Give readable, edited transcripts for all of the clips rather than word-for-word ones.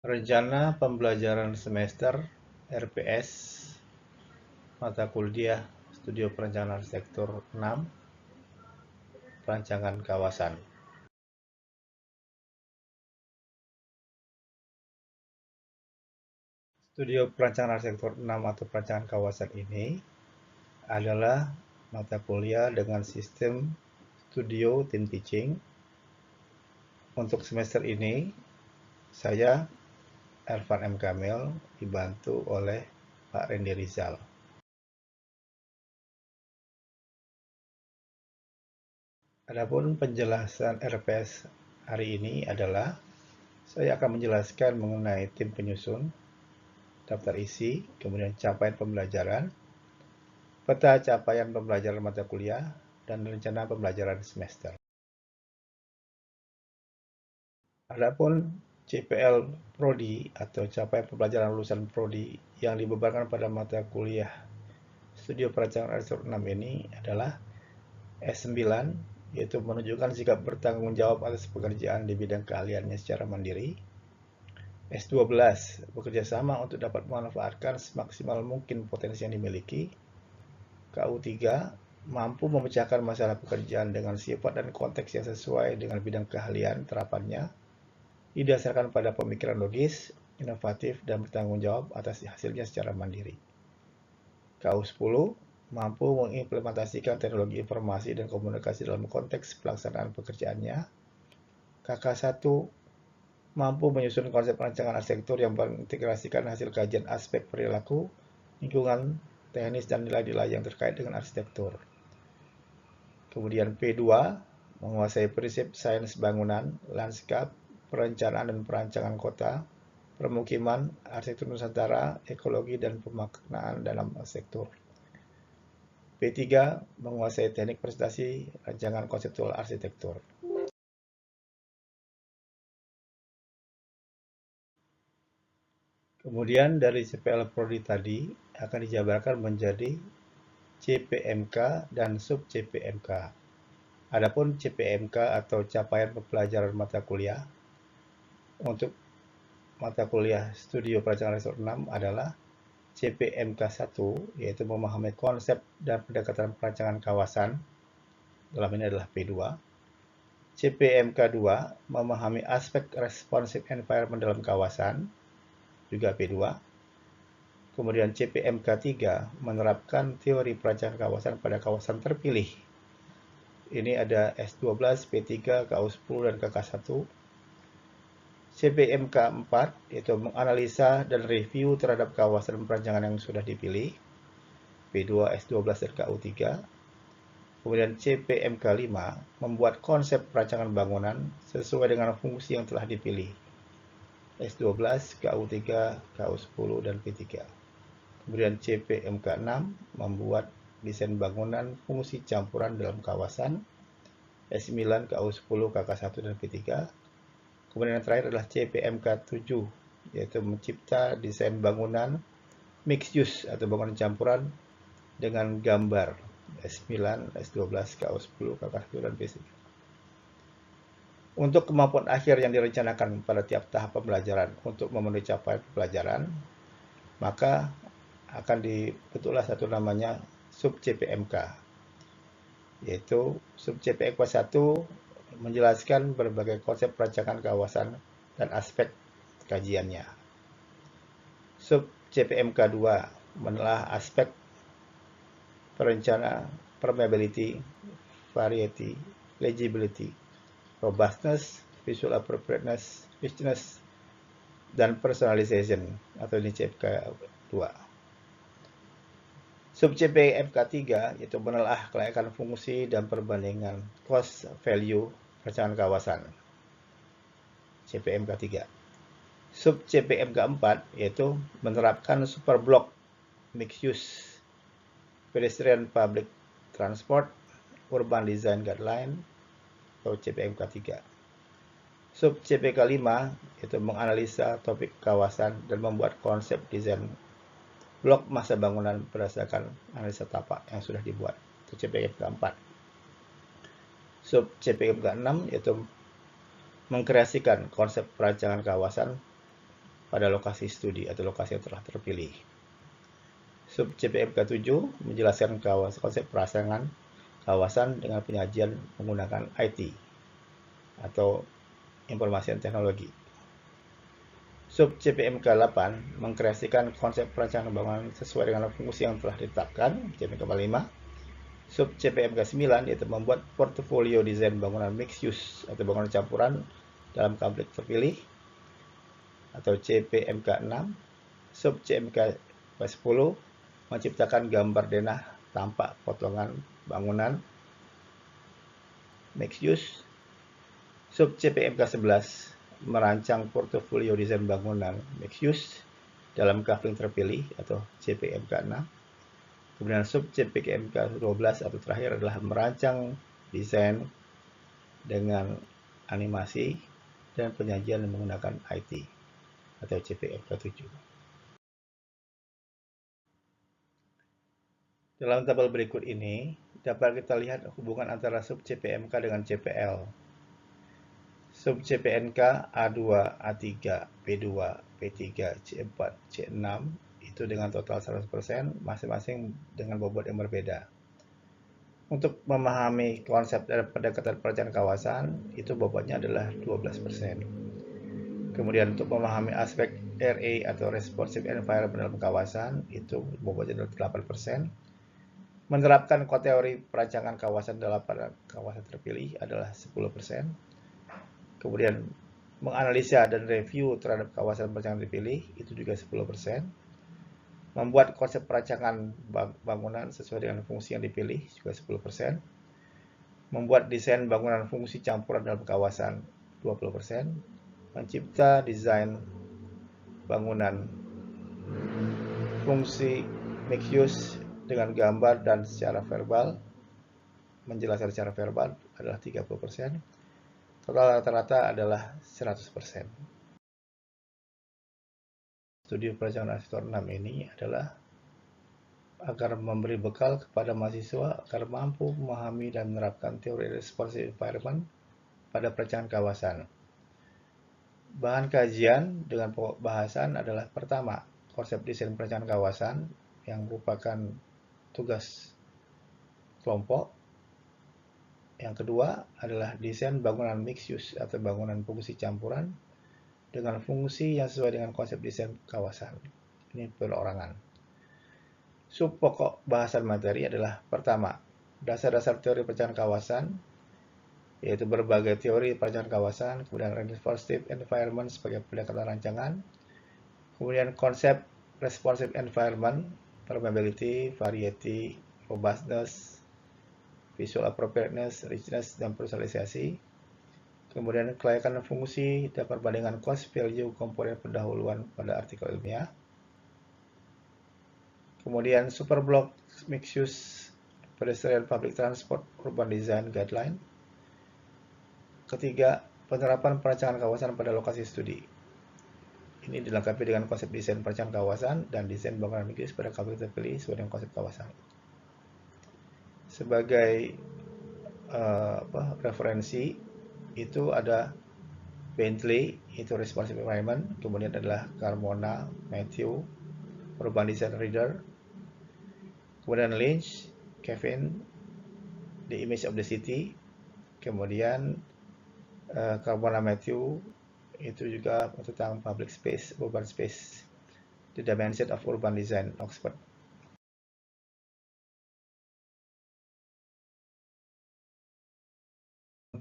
Rencana pembelajaran semester RPS mata kuliah Studio Perencanaan Arsitektur 6 Perancangan Kawasan. Studio Perancangan Arsitektur 6 atau Perancangan Kawasan ini adalah mata kuliah dengan sistem studio tim teaching. Untuk semester ini, saya Ervan M. Kamil dibantu oleh Pak Rendy Rizal. Adapun penjelasan RPS hari ini adalah saya akan menjelaskan mengenai tim penyusun, daftar isi, kemudian capaian pembelajaran, peta capaian pembelajaran mata kuliah, dan rencana pembelajaran semester. Adapun CPL Prodi atau capaian pembelajaran lulusan Prodi yang dibebankan pada mata kuliah Studio Perancangan Arsitektur 6 ini adalah S9, yaitu menunjukkan sikap bertanggung jawab atas pekerjaan di bidang keahliannya secara mandiri. S12, bekerja sama untuk dapat memanfaatkan semaksimal mungkin potensi yang dimiliki. KU3, mampu memecahkan masalah pekerjaan dengan sifat dan konteks yang sesuai dengan bidang keahlian terapannya, didasarkan pada pemikiran logis, inovatif, dan bertanggung jawab atas hasilnya secara mandiri. KU10, mampu mengimplementasikan teknologi informasi dan komunikasi dalam konteks pelaksanaan pekerjaannya. KK1, mampu menyusun konsep rancangan arsitektur yang mengintegrasikan hasil kajian aspek perilaku, lingkungan, teknis, dan nilai-nilai yang terkait dengan arsitektur. Kemudian P2, menguasai prinsip sains bangunan, lanskap, perencanaan dan perancangan kota, permukiman, arsitektur Nusantara, ekologi, dan pemaknaan dalam arsitektur. P3, menguasai teknik presentasi, rancangan konseptual arsitektur. Kemudian dari CPL Prodi tadi akan dijabarkan menjadi CPMK dan sub CPMK. Adapun CPMK atau capaian pembelajaran mata kuliah untuk mata kuliah Studio Perancangan Arsitektur 6 adalah CPMK 1, yaitu memahami konsep dan pendekatan perancangan kawasan, dalam ini adalah P2. CPMK 2, memahami aspek responsive environment dalam kawasan, juga P2. Kemudian CPMK 3, menerapkan teori perancangan kawasan pada kawasan terpilih. Ini ada S12, P3, KU10, dan KK1. CPMK 4, yaitu menganalisa dan review terhadap kawasan perancangan yang sudah dipilih. P2, S12, dan KU3. Kemudian CPMK 5, membuat konsep perancangan bangunan sesuai dengan fungsi yang telah dipilih. S12, KU3, KU10, dan P3. Kemudian CPMK 6, membuat desain bangunan fungsi campuran dalam kawasan. S9, KU10, KK1, dan P3. Kemudian yang terakhir adalah CPMK 7, yaitu mencipta desain bangunan mixed use atau bangunan campuran dengan gambar. S9, S12, KU10, KK1, dan P3. Untuk kemampuan akhir yang direncanakan pada tiap tahap pembelajaran untuk memenuhi capaian pembelajaran, maka akan dibentuklah satu namanya sub CPMK, yaitu sub CPMK 1 menjelaskan berbagai konsep perancangan kawasan dan aspek kajiannya. Sub CPMK 2 menelaah aspek perencana permeability, variety, legibility, robustness, visual appropriateness, richness, dan personalization atau ini CPMK 2. Sub CPMK 3 yaitu menelaah kelayakan fungsi dan perbandingan cost value perencanaan kawasan. CPMK 3. Sub CPMK 4 yaitu menerapkan super block mixed use, pedestrian public transport, urban design guideline atau CPMK 3. Sub CPK 5 yaitu menganalisa topik kawasan dan membuat konsep desain blok masa bangunan berdasarkan analisa tapak yang sudah dibuat. Itu CPMK 4. Sub CPMK 6 yaitu mengkreasikan konsep perancangan kawasan pada lokasi studi atau lokasi yang telah terpilih. Sub CPMK 7 menjelaskan konsep perancangan kawasan dengan penyajian menggunakan IT atau informasi dan teknologi. Sub CPMK 8 mengkreasikan konsep perancangan bangunan sesuai dengan fungsi yang telah ditetapkan, CPMK 5. Sub CPMK 9 yaitu membuat portofolio desain bangunan mixed use atau bangunan campuran dalam konflik terpilih atau CPMK 6. Sub CPMK 10 menciptakan gambar denah tampak potongan bangunan mixed use. Sub CPMK 11 merancang portofolio desain bangunan mixed use dalam coupling terpilih atau CPMK 6. Kemudian sub CPMK 12 atau terakhir adalah merancang desain dengan animasi dan penyajian menggunakan IT atau CPMK 7. Dalam tabel berikut ini dapat kita lihat hubungan antara sub CPMK dengan CPL. Sub CPNK A2, A3, P2, P3, C4, C6 itu dengan total 100%, masing-masing dengan bobot yang berbeda. Untuk memahami konsep dari pendekatan perencanaan kawasan, itu bobotnya adalah 12%. Kemudian untuk memahami aspek RA atau Responsive Environment dalam kawasan, itu bobotnya adalah 8%. Menerapkan teori perancangan kawasan dalam pada kawasan terpilih adalah 10%. Kemudian menganalisa dan review terhadap kawasan perancangan dipilih, itu juga 10%. Membuat konsep perancangan bangunan sesuai dengan fungsi yang dipilih, juga 10%. Membuat desain bangunan fungsi campuran dalam kawasan, 20%. Mencipta desain bangunan fungsi mixed use dengan gambar dan secara verbal, menjelaskan secara verbal adalah 30%. Total rata-rata adalah 100%. Studi perancangan arsitektur 6 ini adalah agar memberi bekal kepada mahasiswa agar mampu memahami dan menerapkan teori responsive environment pada perencanaan kawasan. Bahan kajian dengan pokok bahasan adalah pertama, konsep desain perencanaan kawasan yang merupakan tugas kelompok. Yang kedua adalah desain bangunan mixed use atau bangunan fungsi campuran dengan fungsi yang sesuai dengan konsep desain kawasan. Ini perorangan. Sub pokok bahasan materi adalah pertama, dasar-dasar teori perencanaan kawasan, yaitu berbagai teori perencanaan kawasan, kemudian responsive environment sebagai pendekatan rancangan, kemudian konsep responsive environment, permeability, variety, robustness, visual appropriateness, richness, dan personalisasi. Kemudian kelayakan fungsi dan perbandingan cost value komponen pendahuluan pada artikel ilmiah. Kemudian superblock mixed use pedestrian public transport urban design guideline. Ketiga, penerapan perancangan kawasan pada lokasi studi. Ini dilengkapi dengan konsep desain perencanaan kawasan dan desain bangunan mixed use pada kawasan terpilih sesuai dengan konsep kawasan. Sebagai referensi itu ada Bentley, itu responsive environment, kemudian adalah Carmona, Matthew, urban design reader, kemudian Lynch, Kevin, the image of the city, kemudian Carmona Matthew itu juga tentang public space, urban space, the dimension of urban design, Oxford.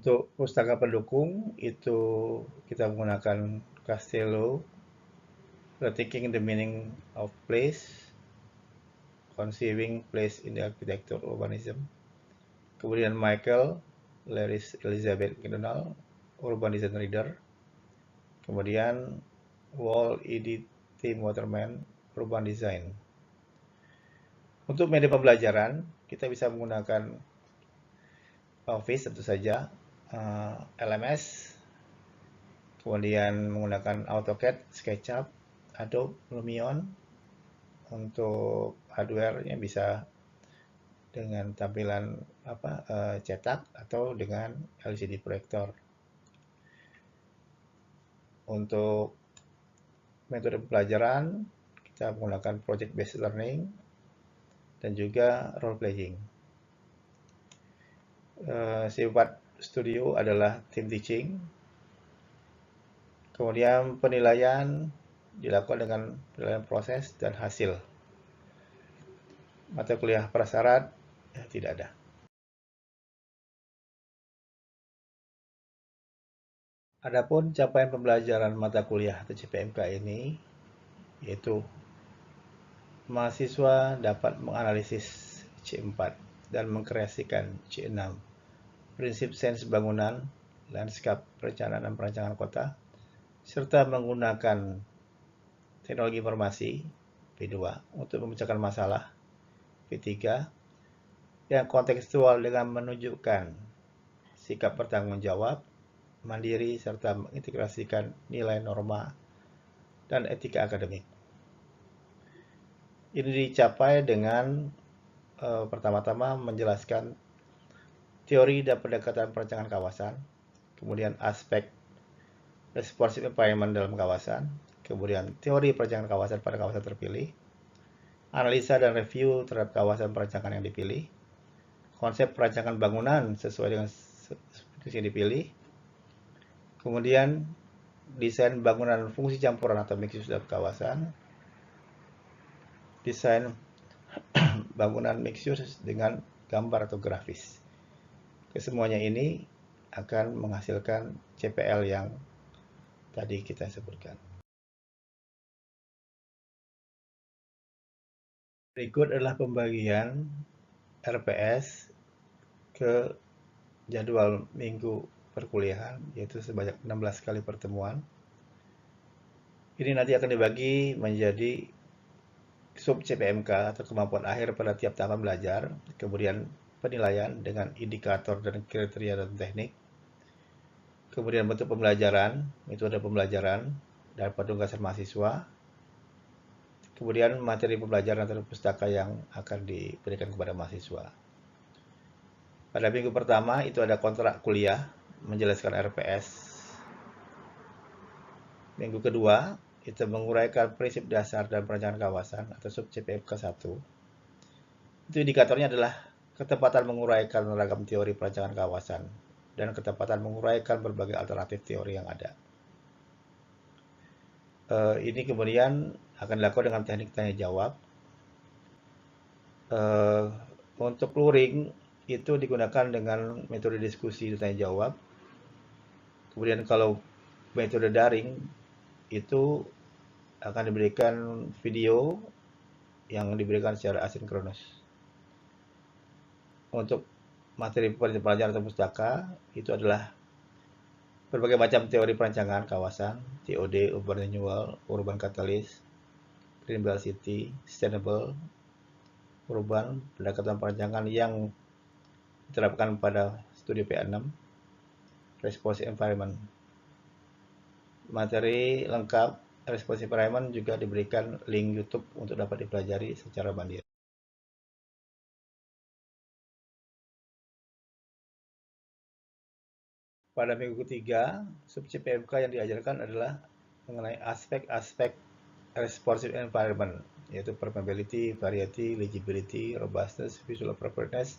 Untuk pustaka pendukung itu kita menggunakan Castello, Rethinking the Meaning of Place, Conceiving Place in the Architecture Urbanism. Kemudian Michael, Laris Elizabeth McDonald, Urban Design Reader. Kemudian Wall Edith Tim Waterman, Urban Design. Untuk media pembelajaran, kita bisa menggunakan Office tentu saja, LMS, kemudian menggunakan AutoCAD, SketchUp, Adobe, Lumion. Untuk hardware-nya bisa dengan tampilan cetak atau dengan LCD proyektor. Untuk metode pembelajaran, kita menggunakan project based learning, dan juga role playing. Sifat studio adalah team teaching. Kemudian penilaian dilakukan dengan penilaian proses dan hasil. Mata kuliah prasyarat tidak ada. Adapun capaian pembelajaran mata kuliah atau CPMK ini, yaitu mahasiswa dapat menganalisis C4 dan mengkreasikan C6, prinsip sains bangunan, lanskap perencanaan dan perancangan kota, serta menggunakan teknologi informasi P2 untuk memecahkan masalah P3 yang kontekstual dengan menunjukkan sikap bertanggung jawab, mandiri, serta mengintegrasikan nilai norma dan etika akademik. Ini dicapai dengan pertama-tama menjelaskan teori dan pendekatan perancangan kawasan, kemudian aspek responsive environment dalam kawasan, kemudian teori perancangan kawasan pada kawasan terpilih, analisa dan review terhadap kawasan perancangan yang dipilih, konsep perancangan bangunan sesuai dengan yang dipilih, kemudian desain bangunan fungsi campuran atau mixed use dalam kawasan, desain bangunan mixed use dengan gambar atau grafis. Kesemuanya ini akan menghasilkan CPL yang tadi kita sebutkan. Berikut adalah pembagian RPS ke jadwal minggu perkuliahan, yaitu sebanyak 16 kali pertemuan. Ini nanti akan dibagi menjadi sub CPMK atau kemampuan akhir pada tiap tahapan belajar, kemudian penilaian dengan indikator dan kriteria dan teknik, kemudian bentuk pembelajaran, metode pembelajaran, dan penugasan mahasiswa, kemudian materi pembelajaran atau pustaka yang akan diberikan kepada mahasiswa. Pada minggu pertama itu ada kontrak kuliah menjelaskan RPS. Minggu kedua itu menguraikan prinsip dasar dan perencanaan kawasan atau sub CPMK 1. Itu indikatornya adalah ketepatan menguraikan ragam teori perancangan kawasan dan ketepatan menguraikan berbagai alternatif teori yang ada. Ini kemudian akan dilakukan dengan teknik tanya jawab. Untuk luring itu digunakan dengan metode diskusi tanya jawab. Kemudian kalau metode daring itu akan diberikan video yang diberikan secara asinkronus. Untuk materi pelajaran atau pustaka itu adalah berbagai macam teori perancangan kawasan, TOD, urban renewal, urban catalyst, green belt city, sustainable, urban, pendekatan perancangan yang diterapkan pada studi PA6, responsive environment. Materi lengkap responsive environment juga diberikan link YouTube untuk dapat dipelajari secara mandiri. Pada minggu ketiga, sub CPMK yang diajarkan adalah mengenai aspek-aspek responsive environment, yaitu permeability, variety, legibility, robustness, visual appropriateness,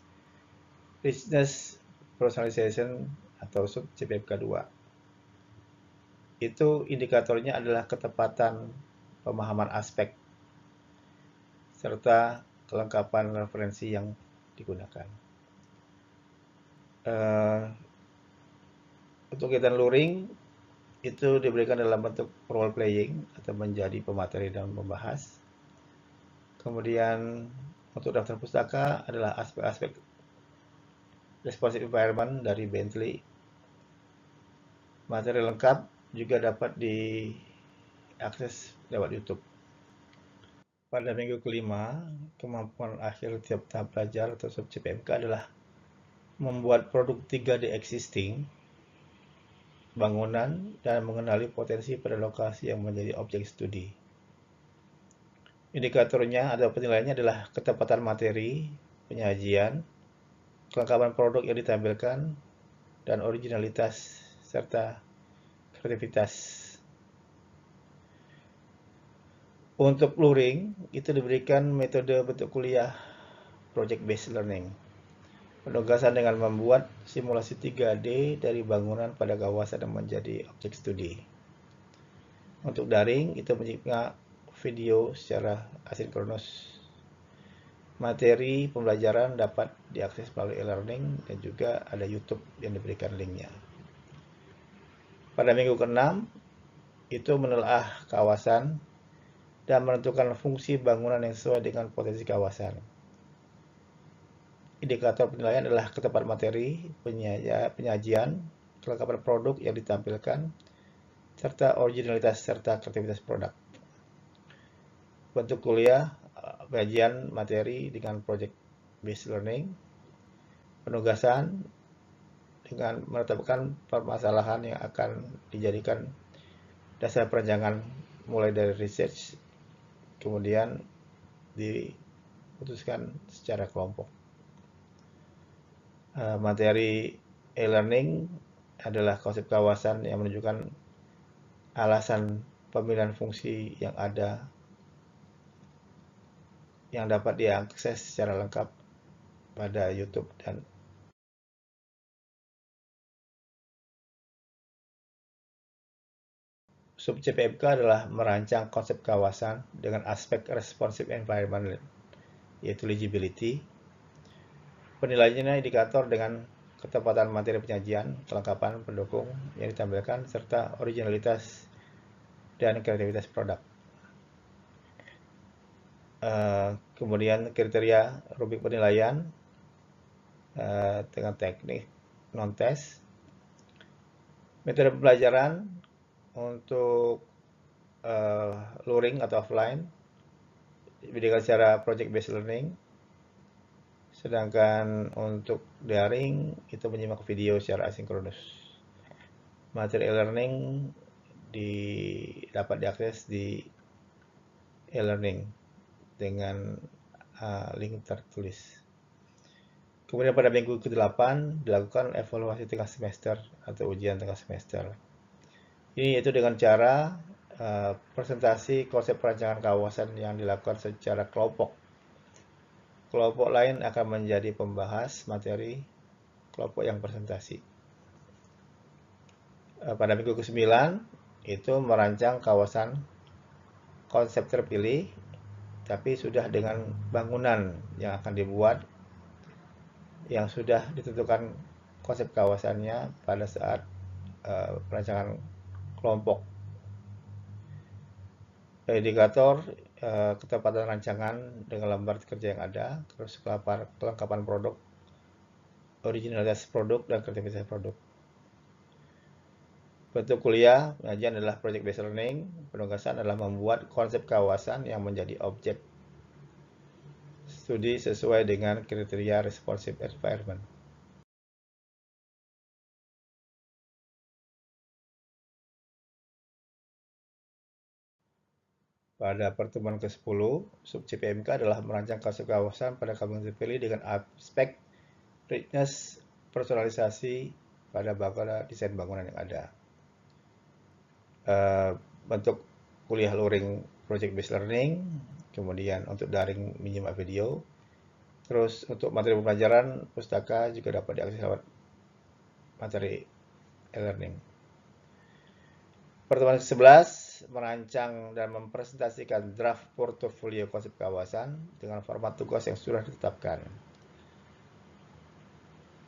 richness, personalization, atau sub CPMK 2. Itu indikatornya adalah ketepatan pemahaman aspek serta kelengkapan referensi yang digunakan. Untuk kegiatan luring itu diberikan dalam bentuk role playing atau menjadi pemateri dan membahas. Kemudian untuk daftar pustaka adalah aspek-aspek responsive environment dari Bentley. Materi lengkap juga dapat diakses lewat YouTube. Pada minggu kelima, kemampuan akhir tiap tahap belajar atau sub CPMK adalah membuat produk 3D existing bangunan dan mengenali potensi pada lokasi yang menjadi objek studi. Indikatornya atau penilaiannya adalah ketepatan materi, penyajian, kelengkapan produk yang ditampilkan, dan originalitas serta kreativitas. Untuk luring, itu diberikan metode bentuk kuliah project based learning. Penugasan dengan membuat simulasi 3D dari bangunan pada kawasan yang menjadi objek studi. Untuk daring, itu menyimak video secara asinkronus. Materi pembelajaran dapat diakses melalui e-learning dan juga ada YouTube yang diberikan linknya. Pada minggu ke-6, itu menelaah kawasan dan menentukan fungsi bangunan yang sesuai dengan potensi kawasan. Indikator penilaian adalah ketepatan materi, penyajian, kelengkapan produk yang ditampilkan, serta originalitas serta kreativitas produk. Bentuk kuliah, penyajian materi dengan project based learning, penugasan dengan menetapkan permasalahan yang akan dijadikan dasar perancangan mulai dari research, kemudian diputuskan secara kelompok. Materi e-learning adalah konsep kawasan yang menunjukkan alasan pemilihan fungsi yang ada yang dapat diakses secara lengkap pada YouTube dan sub CPMK adalah merancang konsep kawasan dengan aspek responsive environment, yaitu legibility. Penilaiannya indikator dengan ketepatan materi penyajian, kelengkapan pendukung yang ditampilkan, serta originalitas dan kreativitas produk. Kemudian kriteria rubrik penilaian dengan teknik non-test. Metode pembelajaran untuk luring atau offline diberikan secara project based learning, sedangkan untuk daring itu menyimak video secara asinkronus. Materi e-learning dapat diakses di e-learning dengan link tertulis. Kemudian pada minggu ke-8 dilakukan evaluasi tengah semester atau ujian tengah semester. Ini yaitu dengan cara presentasi konsep perancangan kawasan yang dilakukan secara kelompok. Kelompok lain akan menjadi pembahas materi kelompok yang presentasi. Pada minggu ke-9 itu merancang kawasan konsep terpilih, tapi sudah dengan bangunan yang akan dibuat yang sudah ditentukan konsep kawasannya pada saat perancangan kelompok. Indikator ketepatan rancangan dengan lembar kerja yang ada, terus kelengkapan produk, originalitas produk, dan kreativitas produk. Bentuk kuliah, penyajian adalah project based learning, penugasan adalah membuat konsep kawasan yang menjadi objek studi sesuai dengan kriteria responsive environment. Pada pertemuan ke-10, sub CPMK adalah merancang konsep kawasan pada kawasan terpilih dengan aspek richness personalisasi pada desain bangunan yang ada. Bentuk kuliah luring project based learning, kemudian untuk daring menyimak video, terus untuk materi pembelajaran pustaka juga dapat diakses lewat materi e-learning. Pertemuan ke-11 merancang dan mempresentasikan draft portofolio konsep kawasan dengan format tugas yang sudah ditetapkan.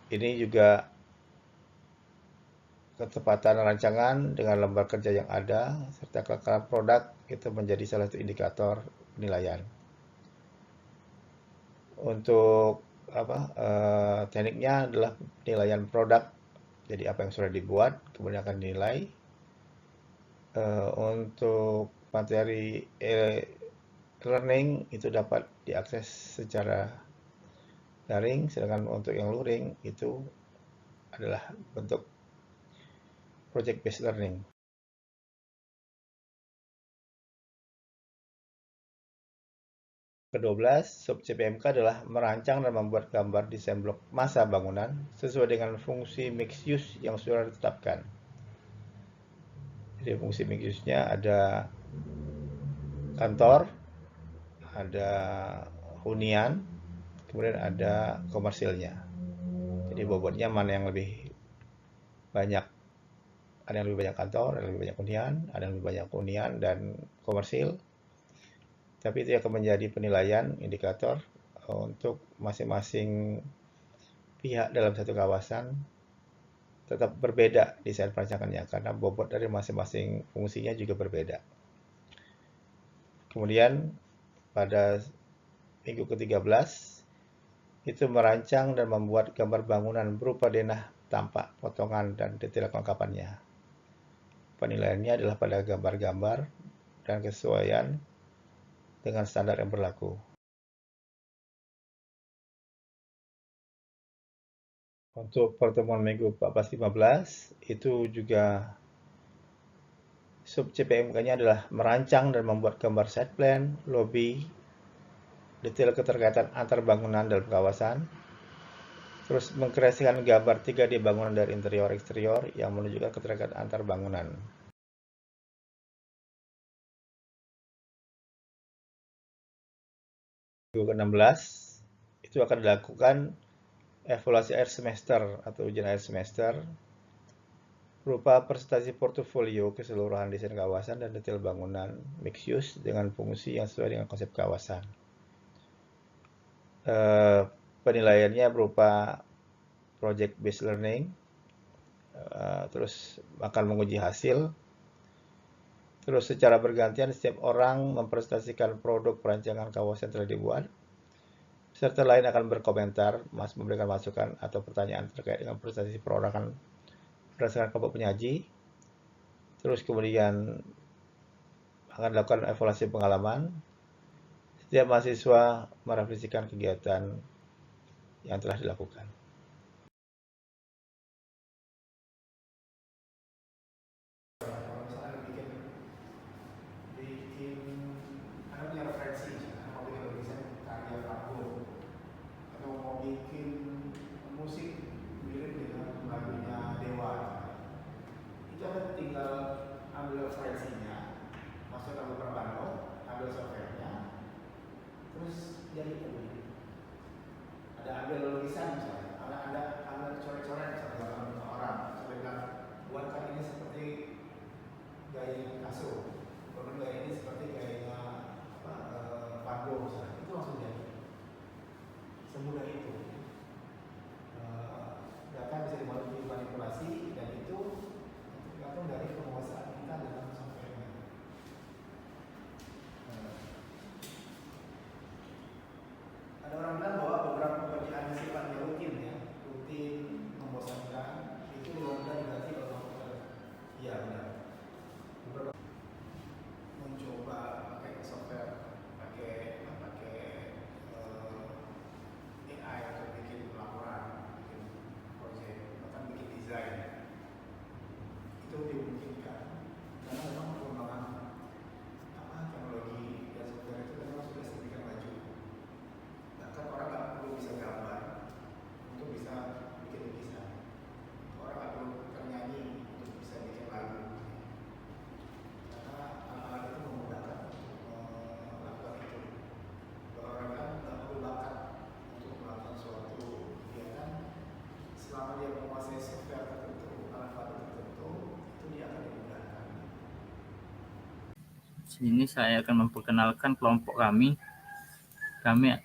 Ini juga ketepatan rancangan dengan lembar kerja yang ada serta kelengkapan produk itu menjadi salah satu indikator penilaian. Untuk tekniknya adalah penilaian produk, jadi apa yang sudah dibuat kemudian akan dinilai. Untuk materi e-learning itu dapat diakses secara daring, sedangkan untuk yang luring itu adalah bentuk project based learning. Ke-12, sub CPMK adalah merancang dan membuat gambar desain blok masa bangunan sesuai dengan fungsi mixed use yang sudah ditetapkan. Jadi fungsi mixed use-nya ada kantor, ada hunian, kemudian ada komersilnya. Jadi bobotnya mana yang lebih banyak? Ada yang lebih banyak kantor, ada yang lebih banyak hunian, ada yang lebih banyak hunian dan komersil. Tapi itu akan menjadi penilaian indikator untuk masing-masing pihak dalam satu kawasan. Tetap berbeda desain perancangannya karena bobot dari masing-masing fungsinya juga berbeda. Kemudian pada minggu ke-13 itu merancang dan membuat gambar bangunan berupa denah tampak, potongan, dan detail kelengkapannya. Penilaiannya adalah pada gambar-gambar dan kesesuaian dengan standar yang berlaku. Untuk pertemuan minggu 14-15 itu juga sub CPMK-nya adalah merancang dan membuat gambar site plan, lobby, detail keterkaitan antar bangunan dalam kawasan, terus mengkreasikan gambar 3D bangunan dari interior eksterior yang menunjukkan keterkaitan antar bangunan. Minggu ke-16 itu akan dilakukan evaluasi akhir semester atau ujian akhir semester berupa presentasi portofolio keseluruhan desain kawasan dan detail bangunan mixed use dengan fungsi yang sesuai dengan konsep kawasan. Penilaiannya berupa project based learning, terus akan menguji hasil, terus secara bergantian setiap orang mempresentasikan produk perancangan kawasan yang telah dibuat. Peserta lain akan berkomentar, memberikan masukan atau pertanyaan terkait dengan presentasi perorangan berdasarkan kelompok penyaji. Terus kemudian akan dilakukan evaluasi pengalaman. Setiap mahasiswa merefleksikan kegiatan yang telah dilakukan. Sini saya akan memperkenalkan kelompok kami. Kami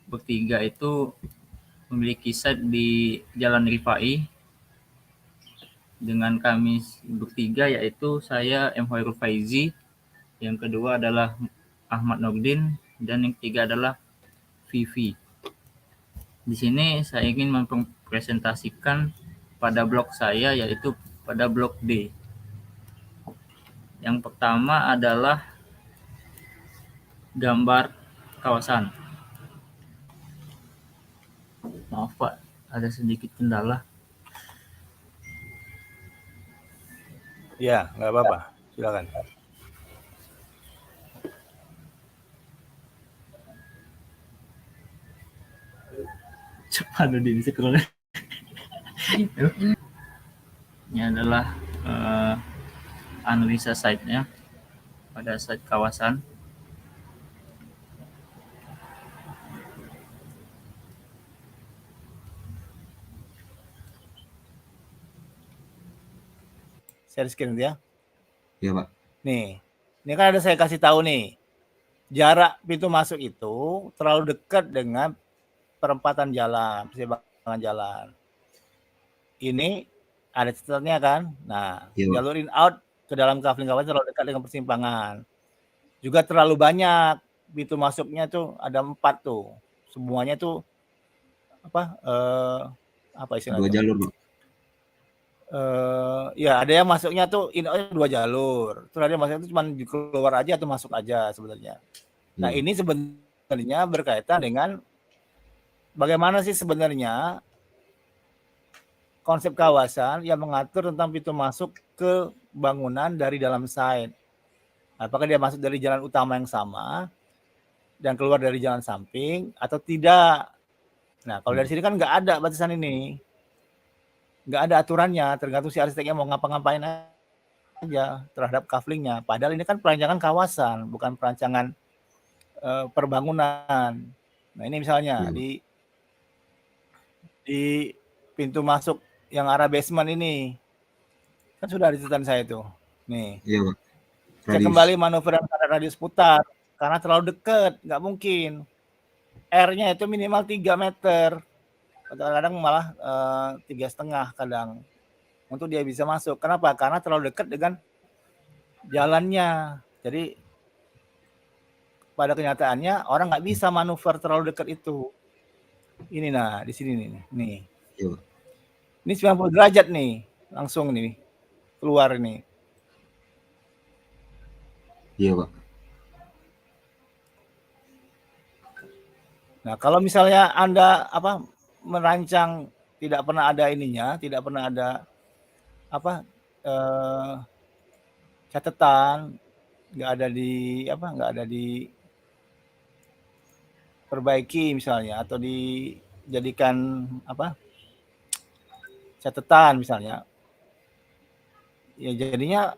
bertiga itu memiliki site di Jalan Rifai. Dengan kami bertiga yaitu saya M. Hoirul Faizi, yang kedua adalah Ahmad Nurdin, dan yang ketiga adalah Vivi. Di sini saya ingin mempresentasikan pada blok saya, yaitu pada blok D. Yang pertama adalah gambar kawasan. Maaf Pak, ada sedikit kendala. Ya, nggak apa-apa. Silakan. Cepat Nurdin, scroll. Ini adalah analisa site-nya pada saat kawasan. Share screen ya. Iya, Pak. Nih, ini kan ada saya kasih tahu nih, jarak pintu masuk itu terlalu dekat dengan perempatan jalan, persimpangan jalan. Ini ada catatannya kan. Nah, Iya, Pak. jalur in out ke dalam kafling kawasan terlalu dekat dengan persimpangan. Juga terlalu banyak pintu masuknya tuh ada 4 tuh. Semuanya tuh apa istilahnya? 2 jalur, Pak. Ya ada yang masuknya tuh in out 2 jalur. Terus ada yang masuknya tuh cuma keluar aja atau masuk aja sebenarnya. Nah, Iya. ini sebenarnya berkaitan dengan bagaimana sih sebenarnya konsep kawasan yang mengatur tentang pintu masuk ke bangunan dari dalam site. Apakah dia masuk dari jalan utama yang sama dan keluar dari jalan samping atau tidak? Nah, kalau dari sini kan nggak ada batasan ini. Nggak ada aturannya, tergantung si arsiteknya mau ngapa-ngapain aja terhadap kaflingnya. Padahal ini kan perancangan kawasan, bukan perancangan perbangunan. Nah, ini misalnya Iya, di pintu masuk yang arah basement ini kan sudah ada catatan saya tuh. Nih, Iya, Pak. cek kembali manuver yang ada radius putar karena terlalu dekat, nggak mungkin. R-nya itu minimal 3 meter. Kadang-kadang malah 3,5 kadang untuk dia bisa masuk. Kenapa? Karena terlalu dekat dengan jalannya. Jadi pada kenyataannya orang nggak bisa manuver terlalu dekat itu. Ini nah di sini nih. Iya, Pak. Ini 90 derajat nih, langsung nih keluar nih. Iya, Pak. Nah, kalau misalnya Anda merancang tidak pernah ada ininya, tidak pernah ada catatan, nggak ada di perbaiki misalnya atau dijadikan catatan misalnya, ya jadinya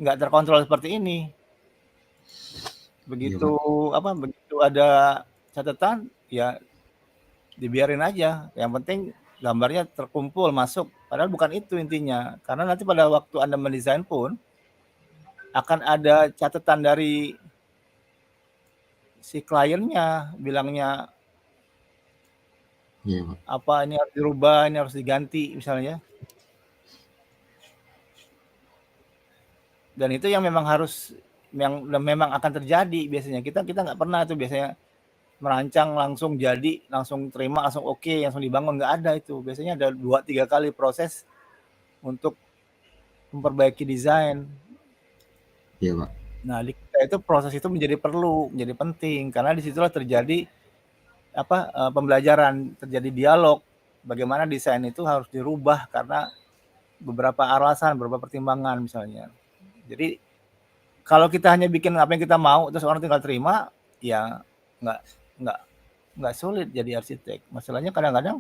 nggak terkontrol seperti ini. Begitu begitu ada catatan ya dibiarin aja, yang penting gambarnya terkumpul masuk, padahal bukan itu intinya. Karena nanti pada waktu Anda mendesain pun akan ada catatan dari si kliennya bilangnya Iya, Pak. apa ini harus dirubah, ini harus diganti misalnya. Dan itu yang memang memang akan terjadi biasanya. Kita nggak pernah tuh biasanya merancang langsung jadi, langsung terima, langsung oke, langsung dibangun, nggak ada itu. Biasanya ada 2-3 kali proses untuk memperbaiki desain. Iya, Pak. Nah, di kita itu proses itu menjadi penting karena disitulah terjadi pembelajaran, terjadi dialog. Bagaimana desain itu harus dirubah karena beberapa alasan, beberapa pertimbangan misalnya. Jadi kalau kita hanya bikin apa yang kita mau terus orang tinggal terima, ya nggak sulit jadi arsitek. Masalahnya kadang-kadang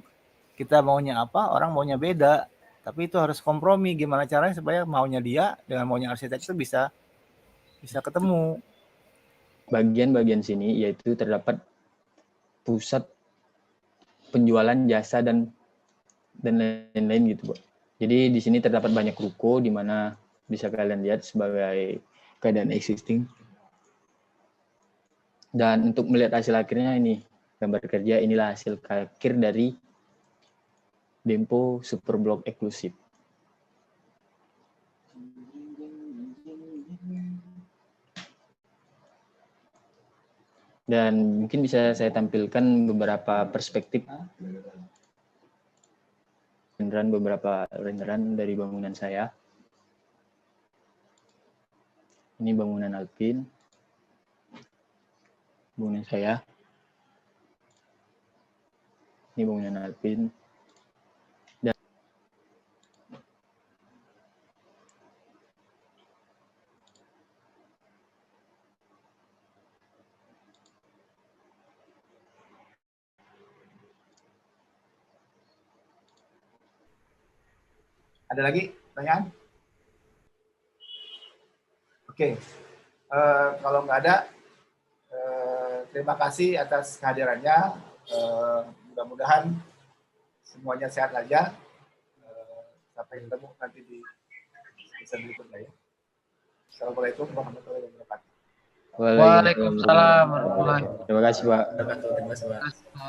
kita maunya apa, orang maunya beda. Tapi itu harus kompromi gimana caranya supaya maunya dia dengan maunya arsitek itu bisa ketemu. Bagian-bagian sini yaitu terdapat pusat penjualan jasa dan lain-lain gitu, Pak. Jadi di sini terdapat banyak ruko di mana bisa kalian lihat sebagai keadaan existing. Dan untuk melihat hasil akhirnya ini gambar kerja, inilah hasil akhir dari Dempo Superblock eksklusif. Dan mungkin bisa saya tampilkan beberapa perspektif beberapa renderan dari bangunan saya. Ini bangunan Alpin. Bangunan saya. Ini bangunan Alpin. Dan Ada lagi pertanyaan? Oke. Kalau nggak ada, terima kasih atas kehadirannya. Mudah-mudahan semuanya sehat aja. Sampai ketemu nanti di episode berikutnya ya. Assalamualaikum warahmatullahi wabarakatuh. Waalaikumsalam warahmatullahi Terima kasih, Pak. Terima kasih, Pak.